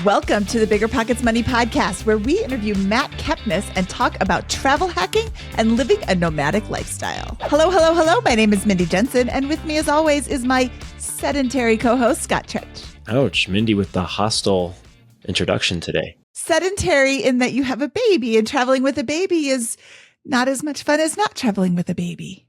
Welcome to the BiggerPockets Money Podcast, where we interview Matt Kepnes and talk about travel hacking and living a nomadic lifestyle. Hello, hello, hello. My name is Mindy Jensen, and with me, as always, is my sedentary co-host, Scott Trench. Ouch, Mindy with the hostile introduction today. Sedentary in that you have a baby, and traveling with a baby is not as much fun as not traveling with a baby.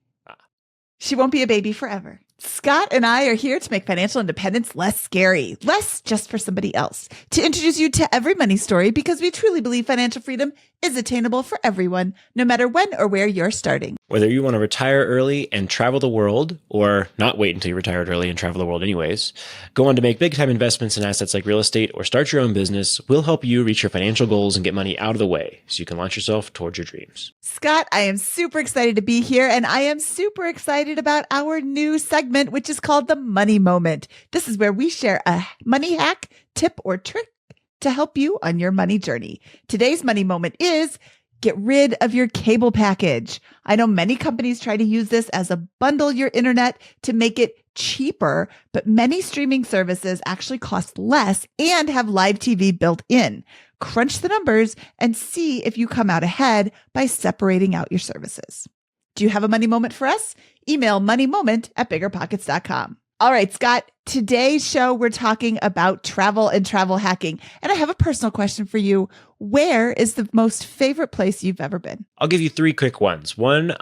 She won't be a baby forever. Scott and I are here to make financial independence less scary, less just for somebody else, to introduce you to every money story because we truly believe financial freedom is attainable for everyone, no matter when or where you're starting. Whether you want to retire early and travel the world, or not wait until you're retired early and travel the world anyways, go on to make big-time investments in assets like real estate or start your own business, we'll help you reach your financial goals and get money out of the way so you can launch yourself towards your dreams. Scott, I am super excited to be here, and I am super excited about our new segment, which is called the Money Moment. This is where we share a money hack, tip, or trick to help you on your money journey. Today's Money Moment is get rid of your cable package. I know many companies try to use this as a bundle your internet to make it cheaper, but many streaming services actually cost less and have live TV built in. Crunch the numbers and see if you come out ahead by separating out your services. Do you have a money moment for us? Email moneymoment@biggerpockets.com. All right, Scott, today's show, we're talking about travel and travel hacking. And I have a personal question for you. Where is the most favorite place you've ever been? I'll give you three quick ones. One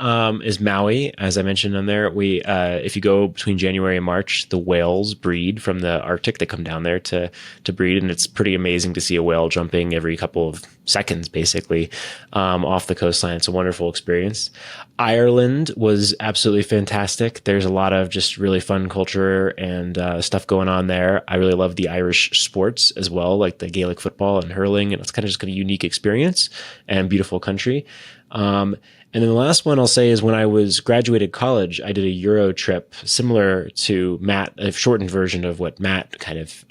is Maui. As I mentioned on there, if you go between January and March, the whales breed from the Arctic. They come down there to breed, and it's pretty amazing to see a whale jumping every couple of seconds, basically, off the coastline. It's a wonderful experience. Ireland was absolutely fantastic. There's a lot of just really fun culture and stuff going on there. I really love the Irish sports as well, like the Gaelic football and hurling, and it's kind of just a unique experience and beautiful country. And then the last one I'll say is when I was graduated college, I did a Euro trip similar to Matt, a shortened version of what Matt kind of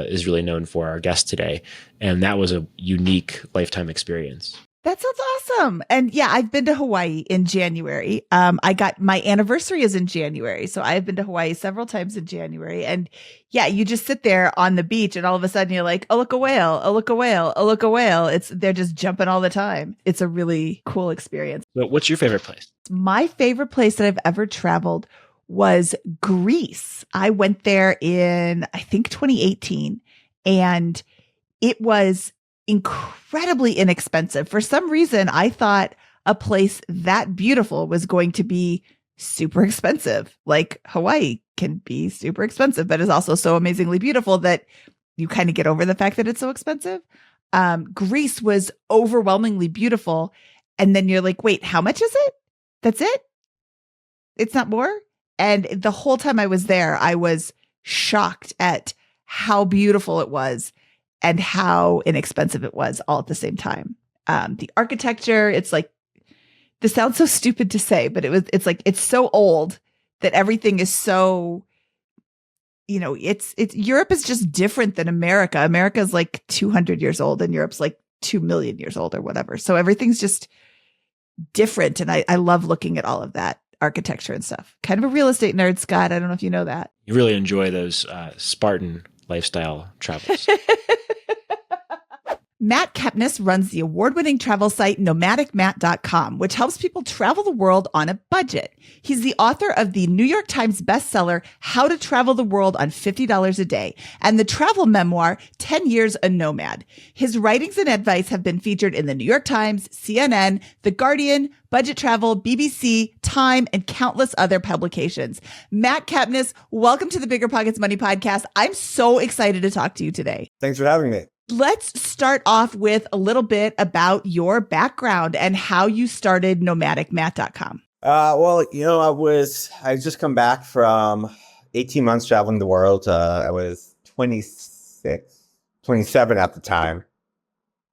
is really known for, our guest today. And that was a unique lifetime experience. That sounds awesome. And yeah, I've been to Hawaii in January. My anniversary is in January. So I've been to Hawaii several times in January. And yeah, you just sit there on the beach and all of a sudden you're like, oh, look, a whale, oh, look, a whale, oh, look, a whale. They're just jumping all the time. It's a really cool experience. But what's your favorite place? My favorite place that I've ever traveled was Greece. I went there in, I think, 2018, and it was incredibly inexpensive. For some reason, I thought a place that beautiful was going to be super expensive. Like Hawaii can be super expensive, but is also so amazingly beautiful that you kind of get over the fact that it's so expensive. Greece was overwhelmingly beautiful. And then you're like, wait, how much is it? That's it? It's not more? And the whole time I was there, I was shocked at how beautiful it was and how inexpensive it was all at the same time. The architecture, it's like, this sounds so stupid to say, but it's so old that everything is so, it's Europe is just different than America. America is like 200 years old and Europe's like 2 million years old or whatever. So everything's just different. And I love looking at all of that architecture and stuff. Kind of a real estate nerd, Scott. I don't know if you know that. You really enjoy those Spartan lifestyle travels. Matt Kepnes runs the award-winning travel site NomadicMatt.com, which helps people travel the world on a budget. He's the author of the New York Times bestseller, How to Travel the World on $50 a Day, and the travel memoir, 10 Years a Nomad. His writings and advice have been featured in the New York Times, CNN, The Guardian, Budget Travel, BBC, Time, and countless other publications. Matt Kepnes, welcome to the BiggerPockets Money Podcast. I'm so excited to talk to you today. Thanks for having me. Let's start off with a little bit about your background and how you started NomadicMatt.com. I just come back from 18 months traveling the world. I was 27 at the time,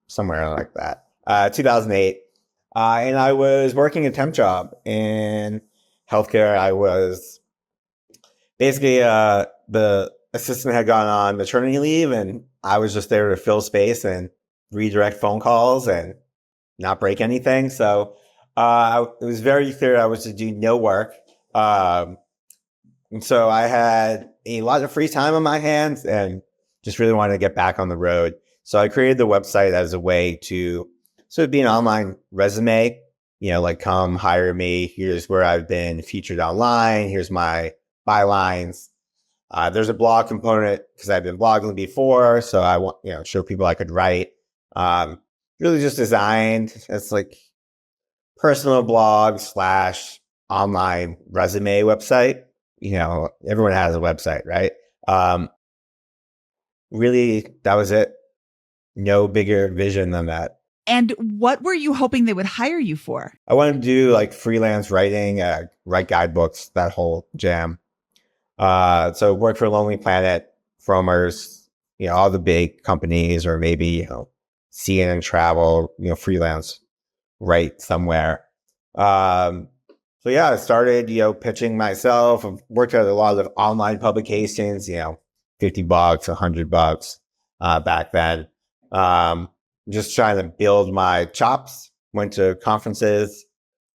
somewhere like that, 2008. And I was working a temp job in healthcare. I was basically, the assistant had gone on maternity leave, and I was just there to fill space and redirect phone calls and not break anything. So it was very clear I was to do no work. And so I had a lot of free time on my hands, and just really wanted to get back on the road. So I created the website as a way to sort of be an online resume, like come hire me. Here's where I've been featured online. Here's my bylines. There's a blog component because I've been blogging before. So I want, show people I could write. Really just designed as like personal blog / online resume website. Everyone has a website, right? Really, that was it. No bigger vision than that. And what were you hoping they would hire you for? I wanted to do like freelance writing, write guidebooks, that whole jam. So work for Lonely Planet, Fromers, all the big companies, or maybe, CNN Travel, freelance, write somewhere. So yeah, I started, pitching myself. I've worked at a lot of online publications, $50, $100, back then. Just trying to build my chops, went to conferences,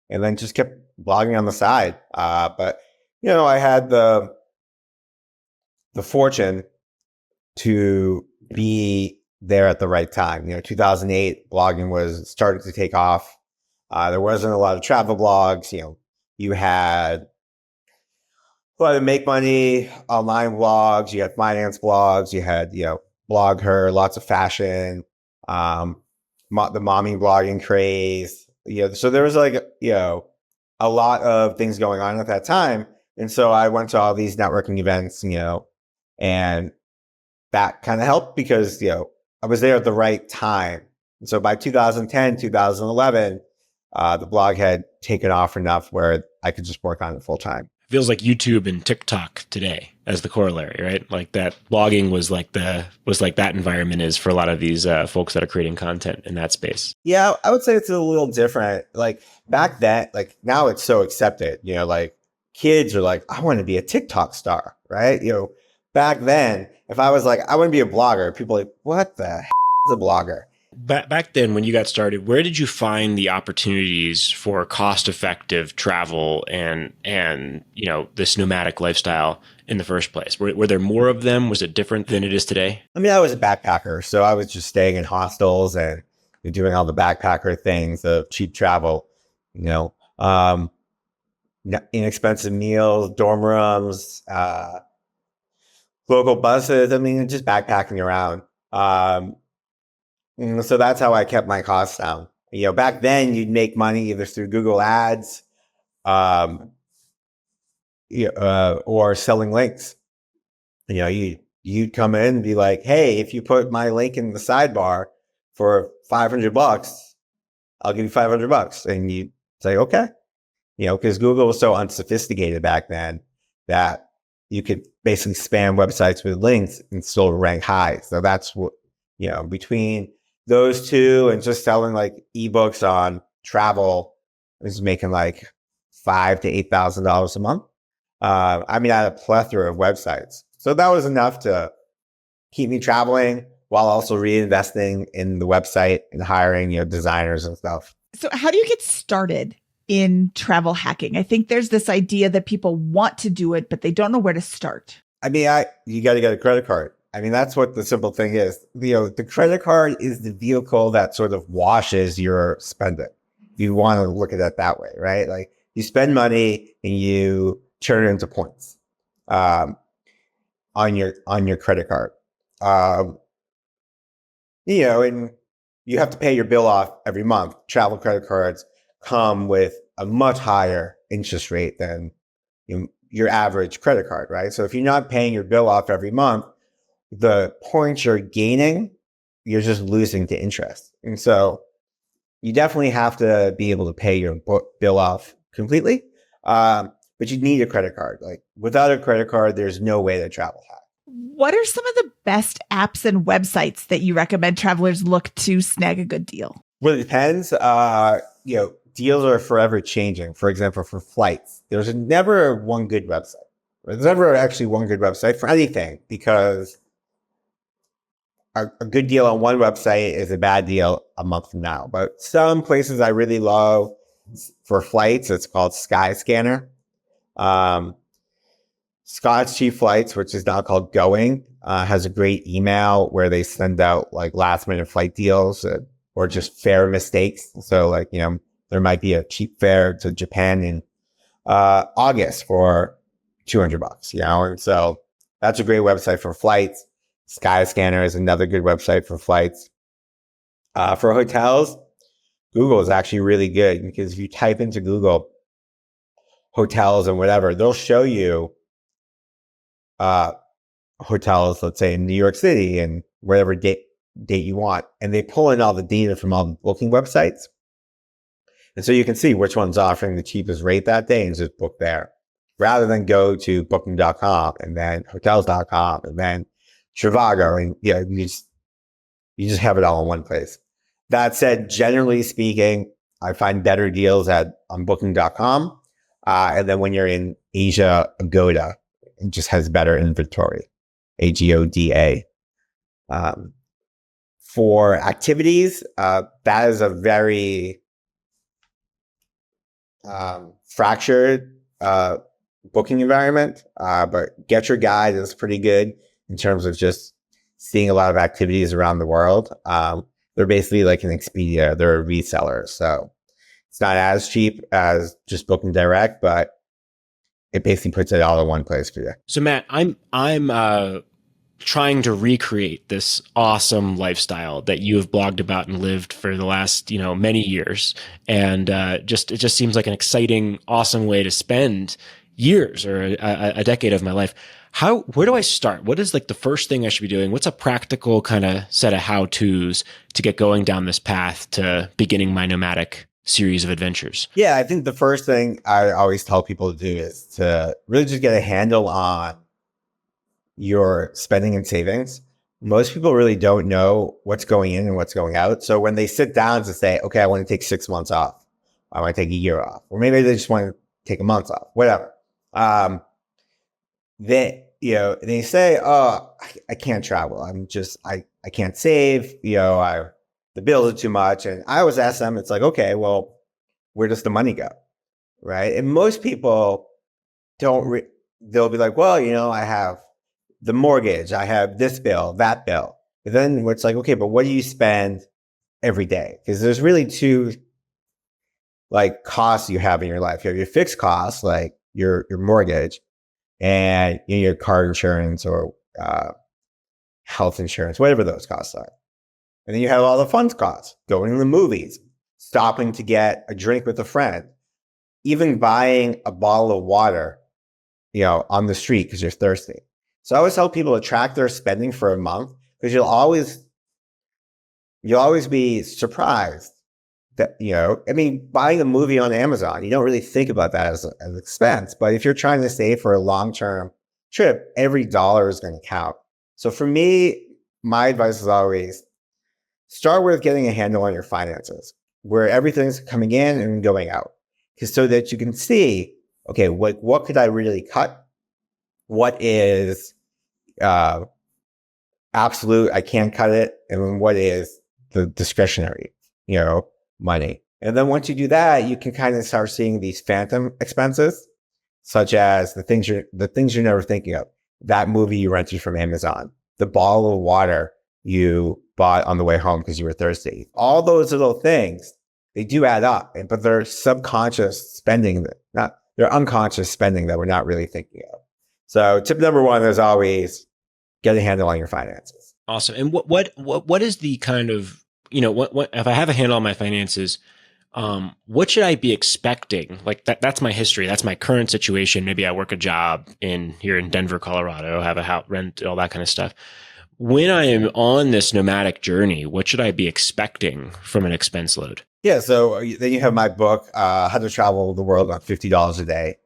and then just kept blogging on the side. But, I had the fortune to be there at the right time. 2008, blogging was started to take off. There wasn't a lot of travel blogs. You had a lot of make money online blogs. You had finance blogs. You had, Blog Her, lots of fashion, the mommy blogging craze. So there was like, a lot of things going on at that time. And so I went to all these networking events, and that kind of helped because, I was there at the right time. And so by 2010, 2011, the blog had taken off enough where I could just work on it full time. Feels like YouTube and TikTok today as the corollary, right? Like that blogging was like that environment is for a lot of these folks that are creating content in that space. Yeah, I would say it's a little different. Like back then, like now it's so accepted, like kids are like, I want to be a TikTok star, right? Back then, if I was like, I want to be a blogger, people are like, what the heck is a blogger? Back then, when you got started, where did you find the opportunities for cost-effective travel and this nomadic lifestyle in the first place? Were there more of them? Was it different than it is today? I mean, I was a backpacker, so I was just staying in hostels and doing all the backpacker things, the cheap travel, inexpensive meals, dorm rooms, local buses. I mean, just backpacking around. So that's how I kept my costs down. Back then you'd make money either through Google Ads, or selling links. You'd come in and be like, hey, if you put my link in the sidebar for $500, I'll give you $500. And you say, okay, because Google was so unsophisticated back then that you could basically spam websites with links and still rank high. So that's what, between those two and just selling like ebooks on travel, I was making like $5,000 to $8,000 a month. I had a plethora of websites. So that was enough to keep me traveling while also reinvesting in the website and hiring, designers and stuff. So how do you get started in travel hacking? I think there's this idea that people want to do it, but they don't know where to start. You got to get a credit card. That's what the simple thing is. The credit card is the vehicle that sort of washes your spending. You want to look at it that way, right? Like you spend money and you turn it into points on your credit card. And you have to pay your bill off every month. Travel credit cards come with a much higher interest rate than your average credit card, right? So if you're not paying your bill off every month, the points you're gaining, you're just losing to interest. And so you definitely have to be able to pay your bill off completely. But you need a credit card. Like without a credit card, there's no way to travel hack. What are some of the best apps and websites that you recommend travelers look to snag a good deal? Well, it depends. Deals are forever changing. For example, for flights, there's never one good website. There's never actually one good website for anything because a good deal on one website is a bad deal a month from now. But some places I really love for flights, it's called Skyscanner. Scott's Cheap Flights, which is now called Going. has a great email where they send out like last minute flight deals or just fare mistakes. So like, there might be a cheap fare to Japan in August for $200, and so that's a great website for flights. Skyscanner is another good website for flights. For hotels, Google is actually really good because if you type into Google hotels and whatever, they'll show you hotels, let's say in New York City and whatever date you want. And they pull in all the data from all the booking websites. And so you can see which one's offering the cheapest rate that day and just book there rather than go to booking.com and then hotels.com and then Trivago. And you just have it all in one place. That said, generally speaking, I find better deals on booking.com. And then when you're in Asia, Agoda, it just has better inventory, Agoda. For activities, that is a very fractured booking environment, but Get Your Guide is pretty good in terms of just seeing a lot of activities around the world. They're basically like an Expedia. They're a reseller. So it's not as cheap as just booking direct, but it basically puts it all in one place for you. So Matt, I'm trying to recreate this awesome lifestyle that you have blogged about and lived for the last, many years. And it just seems like an exciting, awesome way to spend years or a decade of my life. Where do I start? What is like the first thing I should be doing? What's a practical kind of set of how-tos to get going down this path to beginning my nomadic series of adventures? Yeah, I think the first thing I always tell people to do is to really just get a handle on your spending and savings. Most people really don't know what's going in and what's going out. So when they sit down to say, okay, I want to take 6 months off, I want to take a year off, or maybe they just want to take a month off, whatever. They say, oh, I can't travel. I can't save, the bills are too much. And I always ask them, it's like, okay, well, where does the money go? Right. And most people they'll be like, well, I have the mortgage, I have this bill, that bill. But then it's like, okay, but what do you spend every day? Because there's really two like costs you have in your life. You have your fixed costs, like your mortgage, and your car insurance or health insurance, whatever those costs are. And then you have all the fun costs, going to the movies, stopping to get a drink with a friend, even buying a bottle of water, on the street because you're thirsty. So I always tell people to track their spending for a month because you'll always be surprised that, buying a movie on Amazon, you don't really think about that as an expense. But if you're trying to save for a long-term trip, every dollar is going to count. So for me, my advice is always start with getting a handle on your finances, where everything's coming in and going out, so that you can see, okay, what could I really cut? What is absolute, I can't cut it, and what is the discretionary, money. And then once you do that, you can kind of start seeing these phantom expenses, such as the things you're never thinking of. That movie you rented from Amazon, the bottle of water you bought on the way home because you were thirsty. All those little things, they do add up, but they're subconscious spending, they're unconscious spending that we're not really thinking of. So tip number one is always get a handle on your finances. Awesome. And what is the kind of, what if I have a handle on my finances, what should I be expecting? Like that's my history. That's my current situation. Maybe I work a job here in Denver, Colorado, have a house, rent, all that kind of stuff. When I am on this nomadic journey, what should I be expecting from an expense load? Yeah. So then you have my book, How to Travel the World on $50 a day,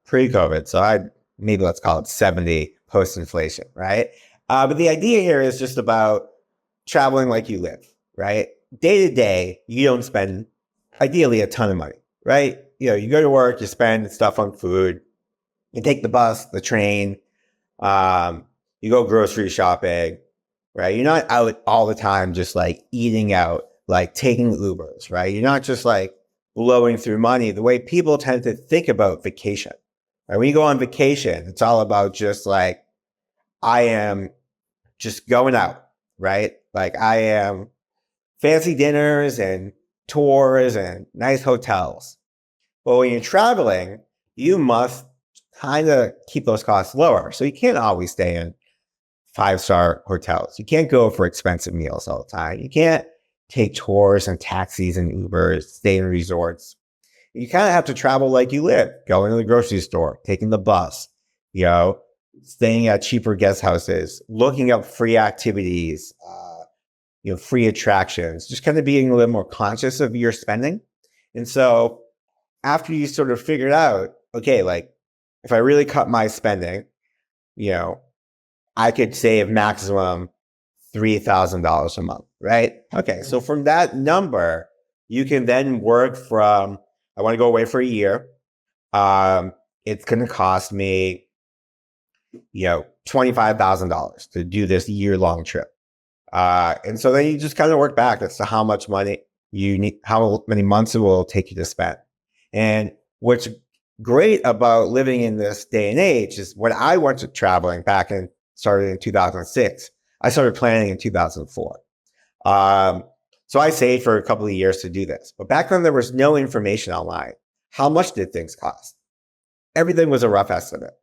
pre-COVID. So maybe let's call it 70 post-inflation, right? But the idea here is just about traveling like you live, right? Day to day, you don't spend ideally a ton of money, right? You go to work, you spend stuff on food, you take the bus, the train, you go grocery shopping, right? You're not out all the time just like eating out, like taking Ubers, right? You're not just like blowing through money the way people tend to think about vacation. Right? When you go on vacation, it's all about just like, I am just going out, right? Like I am fancy dinners and tours and nice hotels. But when you're traveling, you must kind of keep those costs lower. So you can't always stay in 5-star hotels. You can't go for expensive meals all the time. You can't take tours and taxis and Ubers, stay in resorts. You kind of have to travel like you live, going to the grocery store, taking the bus, staying at cheaper guest houses, looking up free activities, free attractions, just kind of being a little more conscious of your spending. And so after you sort of figured out, okay, like if I really cut my spending, I could save maximum $3,000 a month, right? Okay, so from that number, you can then work from, I want to go away for a year. It's going to cost me, $25,000 to do this year-long trip. And so then you just kind of work back as to how much money you need, how many months it will take you to spend. And what's great about living in this day and age is when I went to traveling back and started in 2006, I started planning in 2004. So I saved for a couple of years to do this. But back then there was no information online. How much did things cost? Everything was a rough estimate,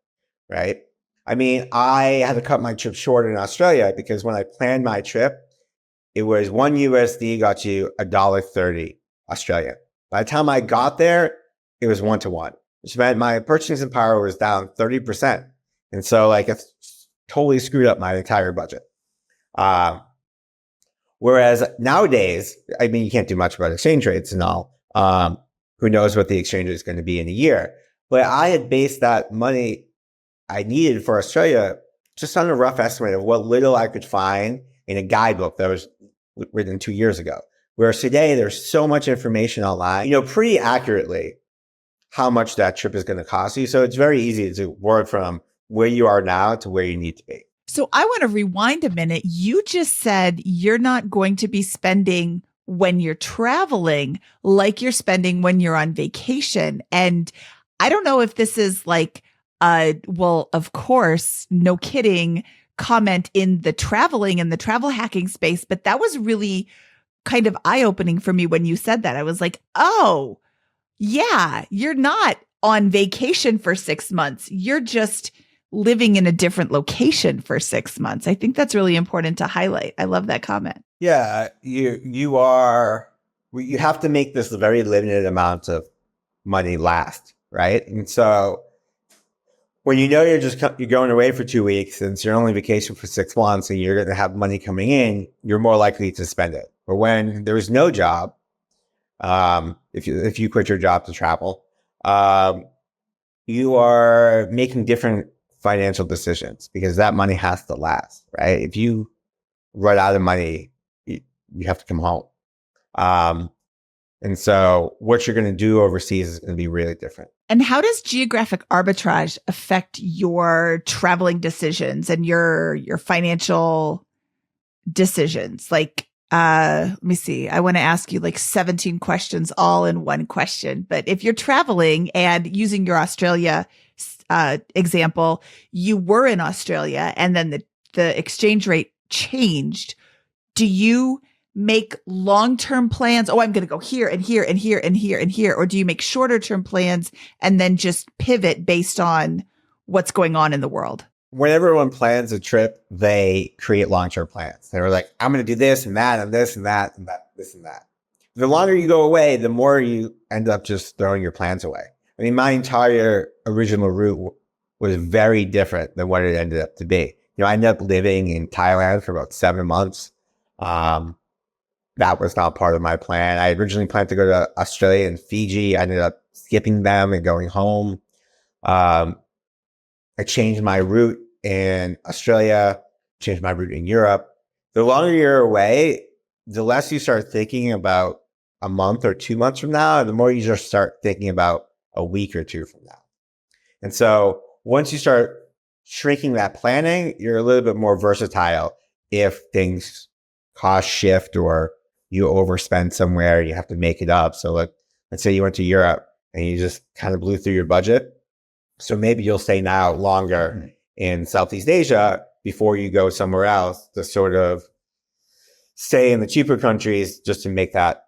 right? I mean, I had to cut my trip short in Australia because when I planned my trip, it was $1 USD got you $1.30 Australian. By the time I got there, it was 1-to-1, which meant my purchasing power was down 30%. And so it's totally screwed up my entire budget. Whereas nowadays, I mean, you can't do much about exchange rates and all. Who knows what the exchange rate is going to be in a year. But I had based that money I needed for Australia just on a rough estimate of what little I could find in a guidebook that was written 2 years ago. Whereas today, there's so much information online, pretty accurately how much that trip is going to cost you. So it's very easy to work from where you are now to where you need to be. So I want to rewind a minute. You just said you're not going to be spending when you're traveling like you're spending when you're on vacation. And I don't know if this is well, of course, no kidding, comment in the traveling and the travel hacking space, but that was really kind of eye-opening for me when you said that. I was like, oh, yeah, you're not on vacation for 6 months. You're just living in a different location for 6 months. I think that's really important to highlight. I love that comment. Yeah, you have to make this a very limited amount of money last, right? And so when you're going away for 2 weeks and it's your only vacation for 6 months and you're going to have money coming in, you're more likely to spend it. But when there's no job, if you quit your job to travel, you are making different financial decisions because that money has to last, right? If you run out of money, you have to come home. And so what you're going to do overseas is going to be really different. And how does geographic arbitrage affect your traveling decisions and your financial decisions? Let me see. I want to ask you 17 questions all in one question. But if you're traveling and using your Australia example, you were in Australia and then the exchange rate changed. Do you make long-term plans? Oh, I'm going to go here and here and here and here and here. Or do you make shorter-term plans and then just pivot based on what's going on in the world? When everyone plans a trip, they create long-term plans. They were like, I'm going to do this and that and this and that and that, this and that. The longer you go away, the more you end up just throwing your plans away. I mean, my entire original route was very different than what it ended up to be. I ended up living in Thailand for about 7 months. That was not part of my plan. I originally planned to go to Australia and Fiji. I ended up skipping them and going home. I changed my route in Australia, changed my route in Europe. The longer you're away, the less you start thinking about a month or 2 months from now, and the more you just start thinking about a week or two from now. And so once you start shrinking that planning, you're a little bit more versatile if things cost shift or you overspend somewhere, you have to make it up. So let's say you went to Europe and you just kind of blew through your budget. So maybe you'll stay now longer in Southeast Asia before you go somewhere else to sort of stay in the cheaper countries just to make that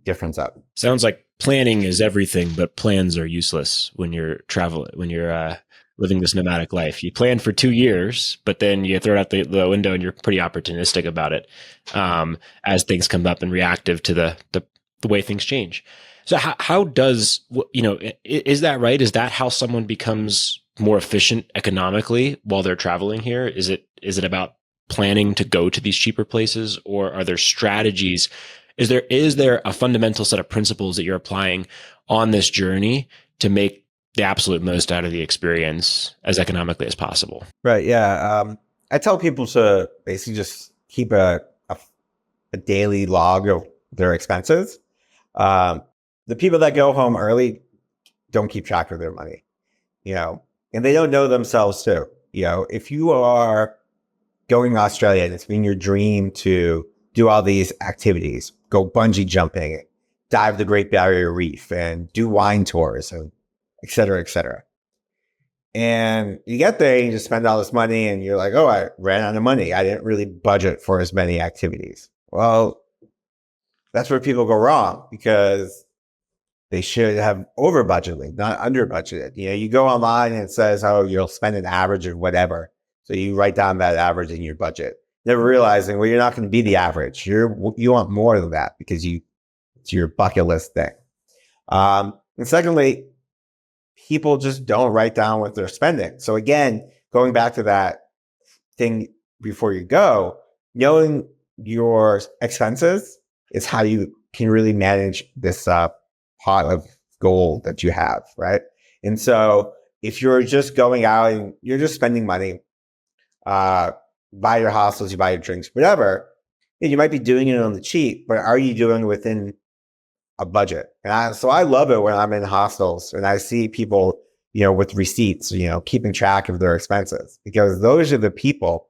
difference up. Sounds like planning is everything, but plans are useless when you're living this nomadic life. You plan for 2 years, but then you throw it out the window and you're pretty opportunistic about it as things come up and reactive to the way things change. So how does, is that right? Is that how someone becomes more efficient economically while they're traveling here? Is it about planning to go to these cheaper places, or are there strategies? Is there a fundamental set of principles that you're applying on this journey to make the absolute most out of the experience as economically as possible? Right. Yeah. I tell people to basically just keep a daily log of their expenses. The people that go home early don't keep track of their money, and they don't know themselves too. If you are going to Australia and it's been your dream to do all these activities, go bungee jumping, dive the Great Barrier Reef, and do wine tours, and et cetera, et cetera. And you get there and you just spend all this money and you're like, oh, I ran out of money. I didn't really budget for as many activities. Well, that's where people go wrong, because they should have over budgeted, not under budgeted. You go online and it says, oh, you'll spend an average of whatever. So you write down that average in your budget, never realizing, well, you're not going to be the average. You want more than that because it's your bucket list thing. And secondly, people just don't write down what they're spending. So again, going back to that thing before you go, knowing your expenses is how you can really manage this pot of gold that you have, right? And so if you're just going out and you're just spending money, buy your hostels, you buy your drinks, whatever, you might be doing it on the cheap, but are you doing it within a budget? And so I love it when I'm in hostels and I see people, with receipts, keeping track of their expenses, because those are the people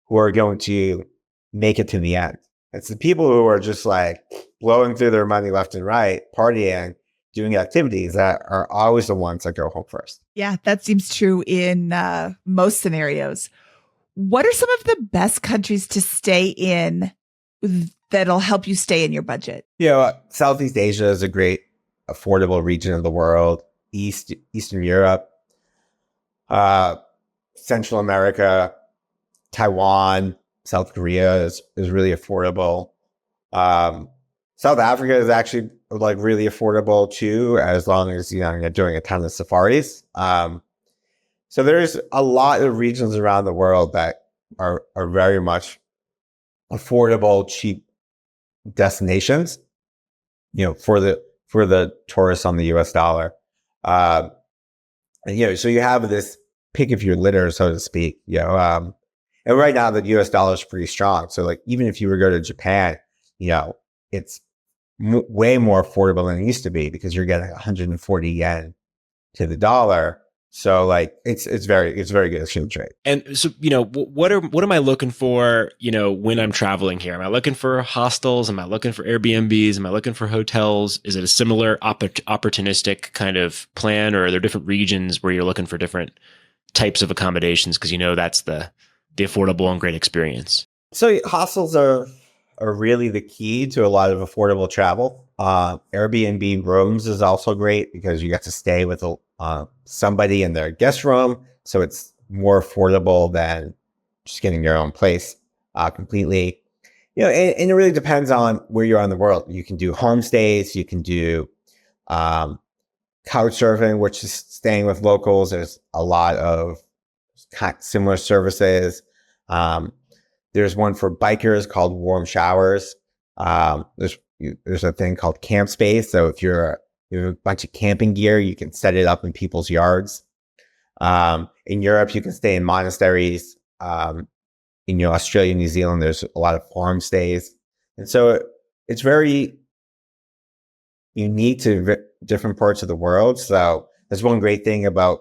who are going to make it to the end. It's the people who are just like blowing through their money left and right, partying, doing activities, that are always the ones that go home first. Yeah, that seems true in most scenarios. What are some of the best countries to stay in that'll help you stay in your budget? Southeast Asia is a great affordable region of the world. Eastern Europe, Central America, Taiwan, South Korea is really affordable. South Africa is actually like really affordable too, as long as you're doing a ton of safaris. So there's a lot of regions around the world that are very much affordable, cheap destinations, for the tourists on the US dollar. So you have this pick of your litter, so to speak, and right now the US dollar is pretty strong. So like, even if you were to go to Japan, it's way more affordable than it used to be, because you're getting 140 yen to the dollar. So like, it's very good exchange rate. And so, what am I looking for, when I'm traveling here? Am I looking for hostels? Am I looking for Airbnbs? Am I looking for hotels? Is it a similar opportunistic kind of plan, or are there different regions where you're looking for different types of accommodations? Because that's the affordable and great experience. So hostels are really the key to a lot of affordable travel. Airbnb rooms is also great because you get to stay with somebody in their guest room. So it's more affordable than just getting your own place completely. And it really depends on where you are in the world. You can do homestays, you can do couch surfing, which is staying with locals. There's a lot of similar services. There's one for bikers called Warm Showers. There's a thing called Camp Space. So if you have a bunch of camping gear, you can set it up in people's yards. In Europe, you can stay in monasteries. In Australia, New Zealand, there's a lot of farm stays. And so it's very unique to different parts of the world. So that's one great thing about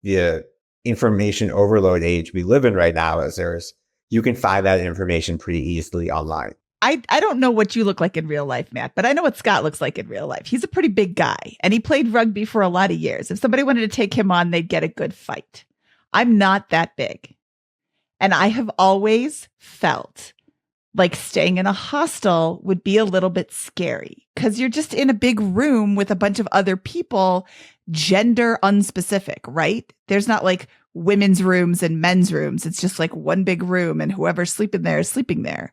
the information overload age we live in right now, is you can find that information pretty easily online. I don't know what you look like in real life, Matt, but I know what Scott looks like in real life. He's a pretty big guy, and he played rugby for a lot of years. If somebody wanted to take him on, they'd get a good fight. I'm not that big. And I have always felt like staying in a hostel would be a little bit scary because you're just in a big room with a bunch of other people, gender unspecific, right? There's not like women's rooms and men's rooms. It's just like one big room and whoever's sleeping there is sleeping there.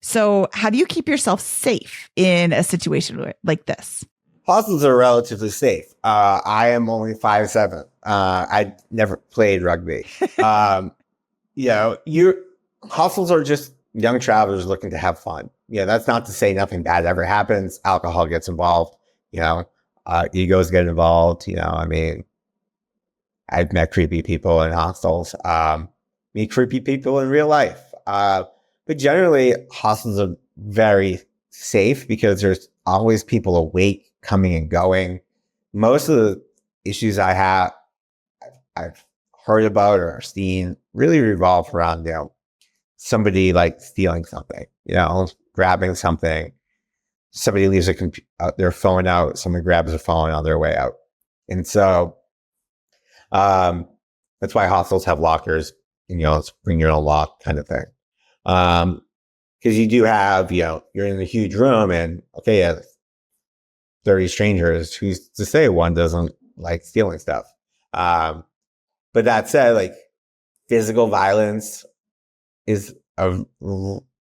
So how do you keep yourself safe in a situation like this? Hostels are relatively safe. I am only 5'7". I never played rugby. Hostels are just young travelers looking to have fun. That's not to say nothing bad ever happens. Alcohol gets involved. Egos get involved. I've met creepy people in hostels. Meet creepy people in real life. But generally, hostels are very safe because there's always people awake, coming and going. Most of the issues I've heard about or seen really revolve around, somebody like stealing something, grabbing something. Somebody leaves their phone out, someone grabs their phone on their way out. And so that's why hostels have lockers, and, it's bring your own lock kind of thing. Because you do have, you're in a huge room and, 30 strangers, who's to say one doesn't like stealing stuff? But that said, like, physical violence is a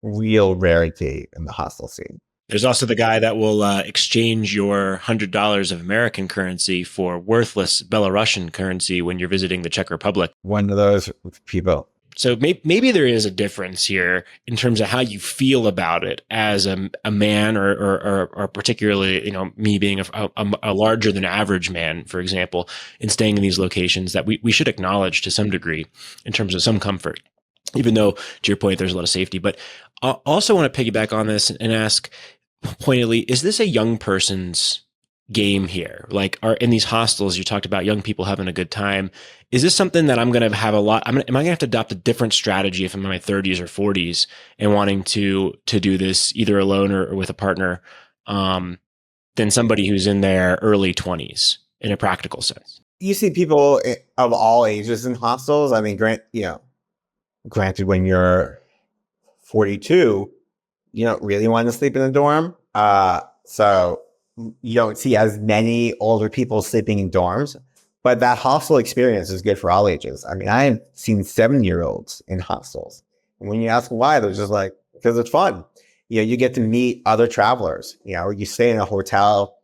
real rarity in the hostel scene. There's also the guy that will exchange your $100 of American currency for worthless Belarusian currency when you're visiting the Czech Republic. One of those people. So maybe there is a difference here in terms of how you feel about it as a man, or particularly, me being a larger than average man, for example, and staying in these locations that we should acknowledge to some degree in terms of some comfort, even though, to your point, there's a lot of safety. But I also want to piggyback on this and ask pointedly, is this a young person's game here? Like, in these hostels, you talked about young people having a good time. Is this something that I'm going to have am I going to have to adopt a different strategy if I'm in my 30s or 40s and wanting to do this either alone or with a partner, than somebody who's in their early 20s in a practical sense? You see people of all ages in hostels. Granted, when you're 42, you don't really want to sleep in a dorm. So you don't see as many older people sleeping in dorms, but that hostel experience is good for all ages. I've seen 7-year-olds in hostels. And when you ask why, they're just like, because it's fun. You get to meet other travelers. You stay in a hotel,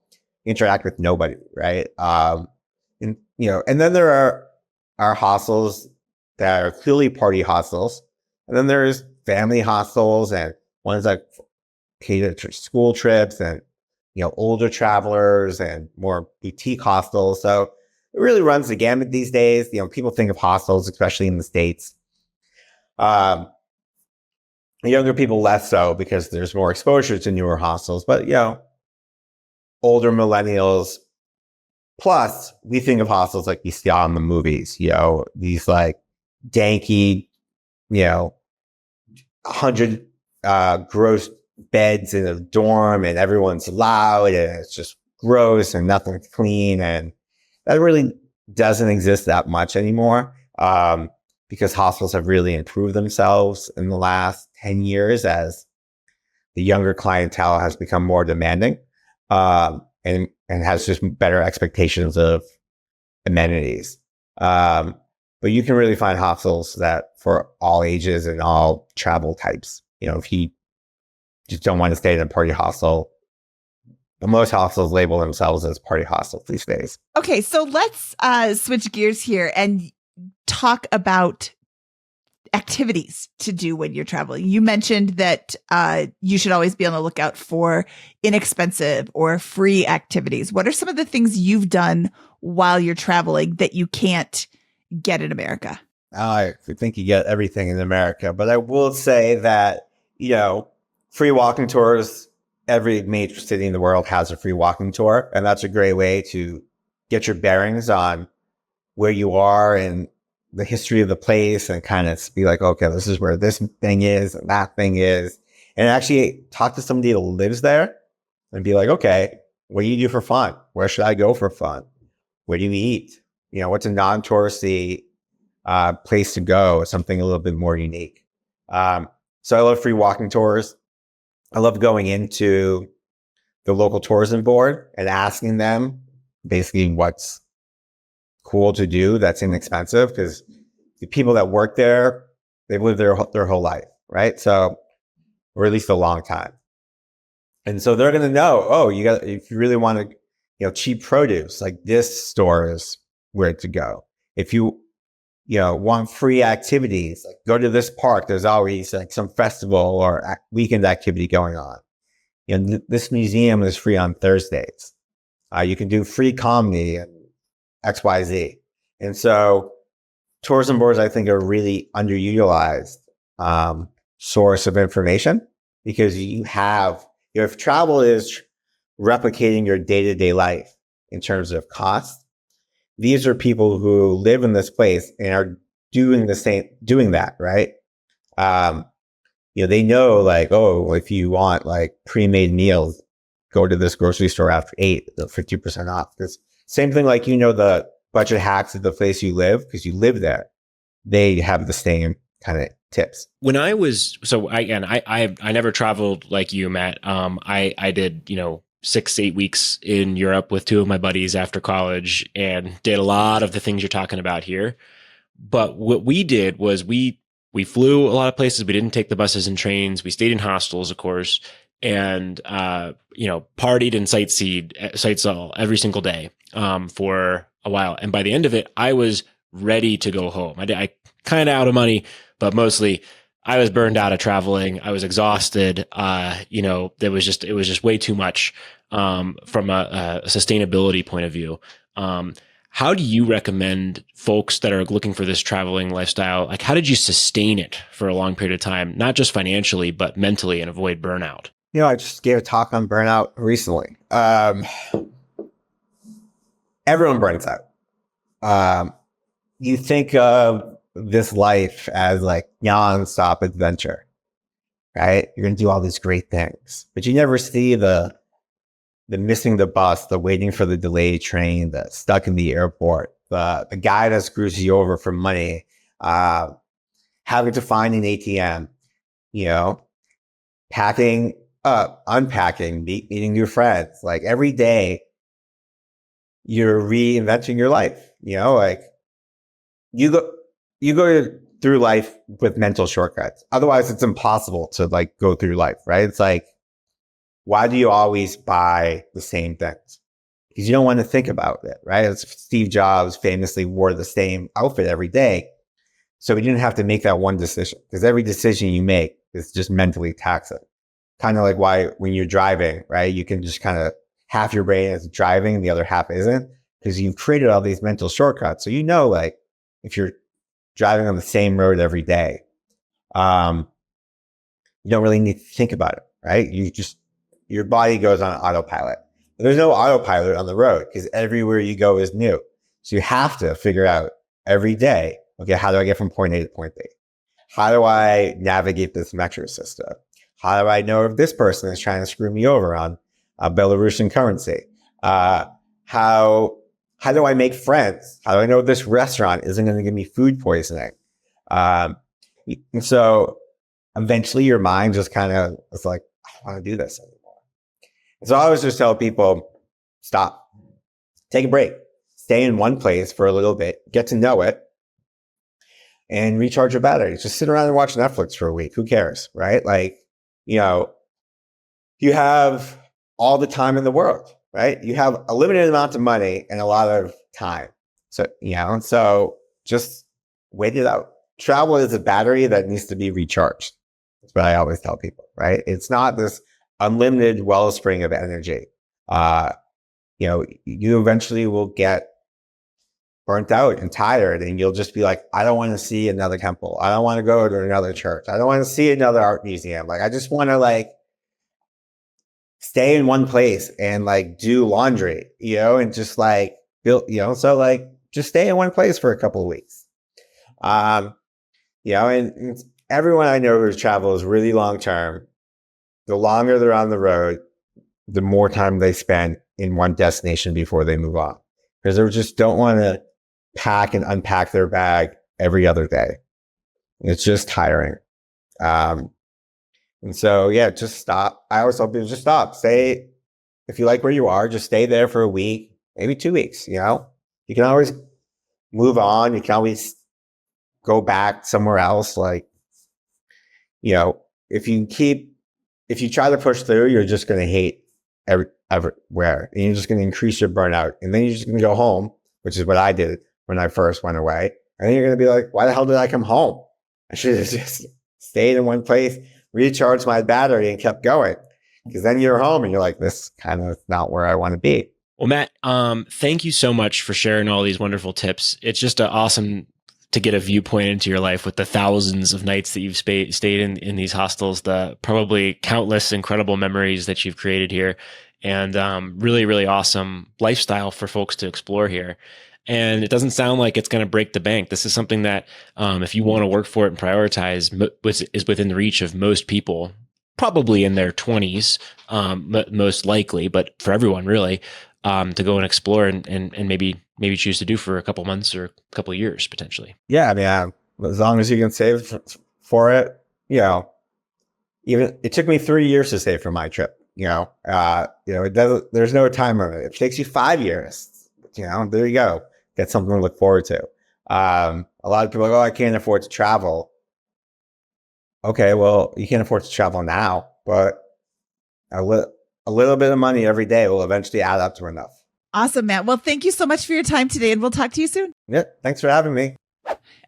interact with nobody, right? And then there are hostels that are clearly party hostels. And then there's family hostels and ones that cater to school trips and, older travelers and more boutique hostels. So it really runs the gamut these days. People think of hostels, especially in the States. Younger people less so because there's more exposure to newer hostels. But, older millennials. Plus, we think of hostels like you see on the movies, these like danky, 100 gross beds in a dorm, and everyone's loud and it's just gross and nothing's clean. And that really doesn't exist that much anymore, because hostels have really improved themselves in the last 10 years as the younger clientele has become more demanding, and has just better expectations of amenities. But you can really find hostels that for all ages and all travel types. If you just don't want to stay in a party hostel, most hostels label themselves as party hostels these days. Okay, so let's switch gears here and talk about activities to do when you're traveling. You mentioned that you should always be on the lookout for inexpensive or free activities. What are some of the things you've done while you're traveling that you can't get in America? I think you get everything in America, but I will say that, free walking tours, every major city in the world has a free walking tour. And that's a great way to get your bearings on where you are and the history of the place, and kind of be like, okay, this is where this thing is and that thing is. And actually talk to somebody that lives there and be like, okay, what do you do for fun? Where should I go for fun? Where do you eat? What's a non-touristy place to go, something a little bit more unique. So I love free walking tours. I love going into the local tourism board and asking them basically what's cool to do that's inexpensive, because the people that work there, they've lived their whole life, right? So, or at least a long time. And so they're going to know, oh, if you really want to, cheap produce, like this store is where to go. If you want free activities, like go to this park, there's always like some festival or weekend activity going on. This museum is free on Thursdays. You can do free comedy and XYZ. And so tourism boards, I think, are really underutilized source of information, because you have, if travel is replicating your day-to-day life in terms of cost, these are people who live in this place and are doing that, right? They know, like, oh, if you want like pre-made meals, go to this grocery store after 8, they're 50% off. Because same thing, like, the budget hacks of the place you live, because you live there, they have the same kind of tips. When I was, I never traveled like you, Matt. I did, 6-8 weeks in Europe with 2 of my buddies after college, and did a lot of the things you're talking about here. But what we did was we flew a lot of places. We didn't take the buses and trains. We stayed in hostels, of course, and partied and sightsaw every single day for a while. And by the end of it, I was ready to go home. I kind of out of money, but mostly I was burned out of traveling. I was exhausted. It was just way too much from a sustainability point of view. How do you recommend folks that are looking for this traveling lifestyle? Like, how did you sustain it for a long period of time, not just financially, but mentally, and avoid burnout? I just gave a talk on burnout recently. Everyone burns out. You think of this life as like nonstop adventure, right? You're going to do all these great things, but you never see the missing the bus, the waiting for the delayed train, the stuck in the airport, the guy that screws you over for money, having to find an ATM, packing up, unpacking, meeting new friends. Like, every day you're reinventing your life, like you go through life with mental shortcuts. Otherwise it's impossible to like go through life, right? It's like, why do you always buy the same things? Because you don't want to think about it, right? Steve Jobs famously wore the same outfit every day. So he didn't have to make that one decision, because every decision you make is just mentally taxing. Kind of like why when you're driving, right? You can just kind of, half your brain is driving, the other half isn't, because you've created all these mental shortcuts. So like, if you're driving on the same road every day, you don't really need to think about it, right? Your body goes on autopilot. But there's no autopilot on the road, because everywhere you go is new. So you have to figure out every day, okay, how do I get from point A to point B? How do I navigate this metro system? How do I know if this person is trying to screw me over on Belarusian currency? How do I make friends? How do I know this restaurant isn't going to give me food poisoning? And so eventually your mind just kind of is like, I don't want to do this anymore. And so I always just tell people, stop, take a break, stay in one place for a little bit, get to know it, and recharge your batteries. Just sit around and watch Netflix for a week. Who cares, right? Like, you have all the time in the world, right? You have a limited amount of money and a lot of time. So, so just wait it out. Travel is a battery that needs to be recharged. That's what I always tell people, right? It's not this unlimited wellspring of energy. You eventually will get burnt out and tired, and you'll just be like, I don't want to see another temple. I don't want to go to another church. I don't want to see another art museum. Like, I just want to like stay in one place and like do laundry, and just like build, so like just stay in one place for a couple of weeks. And everyone I know who's travels really long term, the longer they're on the road, the more time they spend in one destination before they move on, because they just don't want to pack and unpack their bag every other day. And it's just tiring. And so, yeah, just stop. I always tell people, just stop. Stay, if you like where you are, just stay there for a week, maybe 2 weeks, you know? You can always move on. You can always go back somewhere else. Like, you know, if you try to push through, you're just going to hate everywhere. And you're just going to increase your burnout. And then you're just going to go home, which is what I did when I first went away. And then you're going to be like, why the hell did I come home? I should have just stayed in one place, recharged my battery, and kept going. Because then you're home and you're like, this kind of not where I want to be. Well, Matt, thank you so much for sharing all these wonderful tips. It's just awesome to get a viewpoint into your life with the thousands of nights that you've stayed in these hostels, the probably countless incredible memories that you've created here, and really, really awesome lifestyle for folks to explore here. And it doesn't sound like it's going to break the bank. This is something that if you want to work for it and prioritize, is within the reach of most people, probably in their 20s, most likely, but for everyone really, to go and explore and maybe choose to do for a couple months or a couple of years potentially. Yeah, I mean, as long as you can save for it, you know, even it took me 3 years to save for my trip. It doesn't. There's no time limit. If it takes you 5 years, there you go. Get something to look forward to. A lot of people are like, oh, I can't afford to travel. Okay, well, you can't afford to travel now, but a little bit of money every day will eventually add up to enough. Awesome, Matt. Well, thank you so much for your time today, and we'll talk to you soon. Yeah, thanks for having me.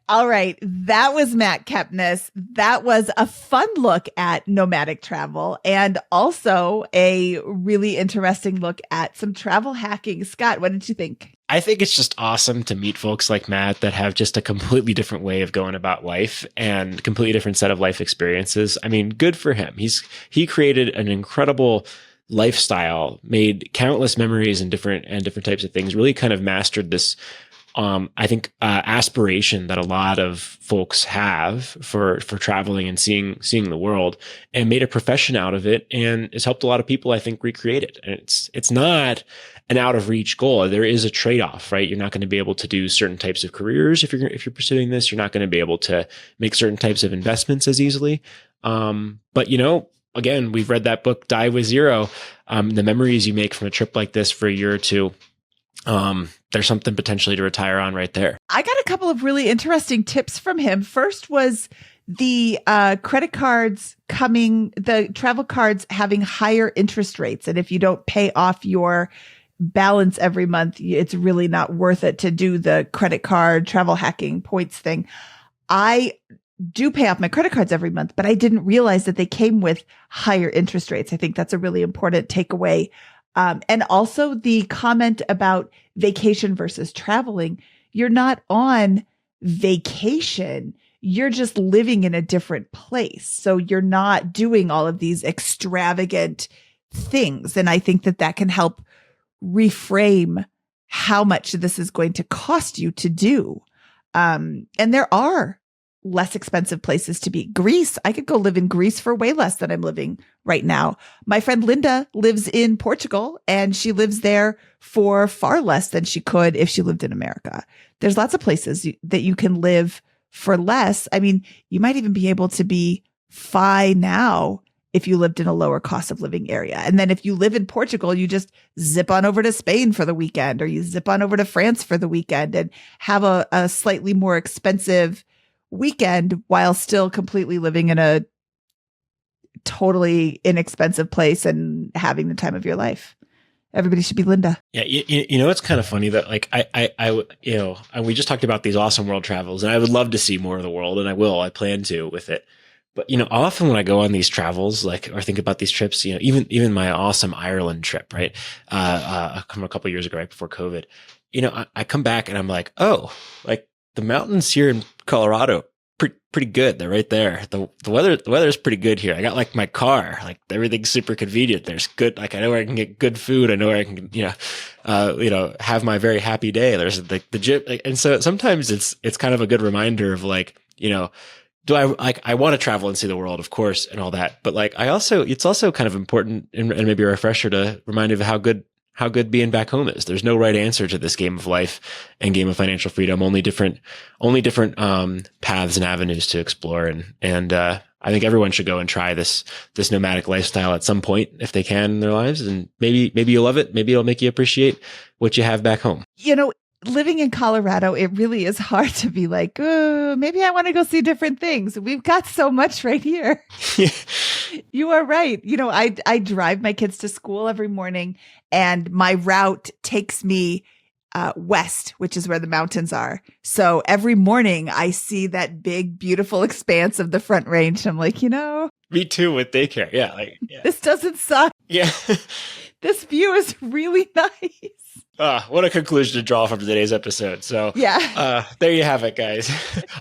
All right. That was Matt Kepnes. That was a fun look at nomadic travel and also a really interesting look at some travel hacking. Scott, what did you think? I think it's just awesome to meet folks like Matt that have just a completely different way of going about life and completely different set of life experiences. I mean, good for him. He created an incredible lifestyle, made countless memories and different types of things, really kind of mastered this I think aspiration that a lot of folks have for traveling and seeing the world, and made a profession out of it, and has helped a lot of people, I think, recreate it. And it's not an out of reach goal. There is a trade-off, right? You're not going to be able to do certain types of careers if you're pursuing this. You're not going to be able to make certain types of investments as easily. But again, we've read that book, Die with Zero. The memories you make from a trip like this for a year or two, there's something potentially to retire on right there. I got a couple of really interesting tips from him. First was the credit cards the travel cards having higher interest rates. And if you don't pay off your balance every month, it's really not worth it to do the credit card travel hacking points thing. I do pay off my credit cards every month, but I didn't realize that they came with higher interest rates. I think that's a really important takeaway. And also the comment about vacation versus traveling. You're not on vacation. You're just living in a different place. So you're not doing all of these extravagant things. And I think that can help reframe how much this is going to cost you to do. And there are less expensive places to be. Greece, I could go live in Greece for way less than I'm living right now. My friend Linda lives in Portugal, and she lives there for far less than she could if she lived in America. There's lots of places that you can live for less. I mean, you might even be able to be fine now if you lived in a lower cost of living area. And then if you live in Portugal, you just zip on over to Spain for the weekend, or you zip on over to France for the weekend and have a slightly more expensive weekend while still completely living in a totally inexpensive place and having the time of your life. Everybody should be Linda. Yeah. It's kind of funny that we just talked about these awesome world travels, and I would love to see more of the world, and I plan to with it. But, often when I go on these travels, or think about these trips, even my awesome Ireland trip, right? A couple of years ago, right before COVID, I come back and I'm like, oh, like the mountains here in Colorado, pretty good. They're right there. The weather is pretty good here. I got my car, everything's super convenient. There's good, I know where I can get good food. I know where I can, have my very happy day. There's the gym. And so sometimes it's kind of a good reminder of do I want to travel and see the world, of course, and all that. But it's also kind of important and maybe a refresher to remind you of how good how good being back home is. There's no right answer to this game of life and game of financial freedom. Only different paths and avenues to explore. And I think everyone should go and try this nomadic lifestyle at some point if they can in their lives. And maybe you'll love it. Maybe it'll make you appreciate what you have back home. Living in Colorado, it really is hard to be like, oh, maybe I want to go see different things. We've got so much right here. Yeah. You are right. I drive my kids to school every morning, and my route takes me west, which is where the mountains are. So every morning I see that big, beautiful expanse of the Front Range. I'm like, Me too with daycare. Yeah. This doesn't suck. Yeah. This view is really nice. What a conclusion to draw from today's episode. So yeah, there you have it, guys.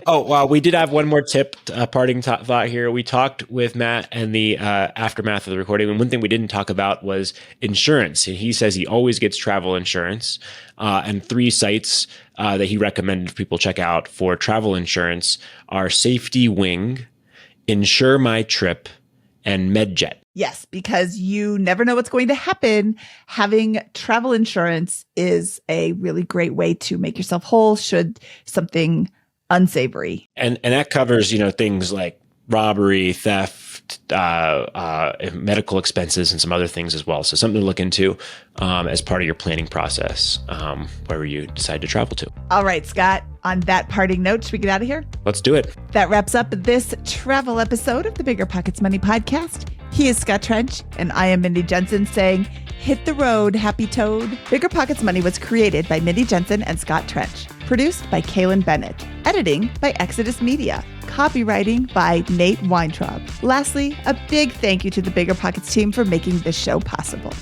Oh, wow. We did have one more tip, parting thought here. We talked with Matt and the aftermath of the recording. And one thing we didn't talk about was insurance. And he says he always gets travel insurance. And 3 sites that he recommended people check out for travel insurance are Safety Wing, Insure My Trip, and MedJet. Yes, because you never know what's going to happen. Having travel insurance is a really great way to make yourself whole should something unsavory. And that covers, things like robbery, theft, medical expenses, and some other things as well. So something to look into as part of your planning process, wherever you decide to travel to. All right, Scott, on that parting note, should we get out of here? Let's do it. That wraps up this travel episode of the BiggerPockets Money Podcast. He is Scott Trench, and I am Mindy Jensen saying, hit the road, happy toad. BiggerPockets Money was created by Mindy Jensen and Scott Trench. Produced by Kaylin Bennett. Editing by Exodus Media. Copywriting by Nate Weintraub. Lastly, a big thank you to the BiggerPockets team for making this show possible.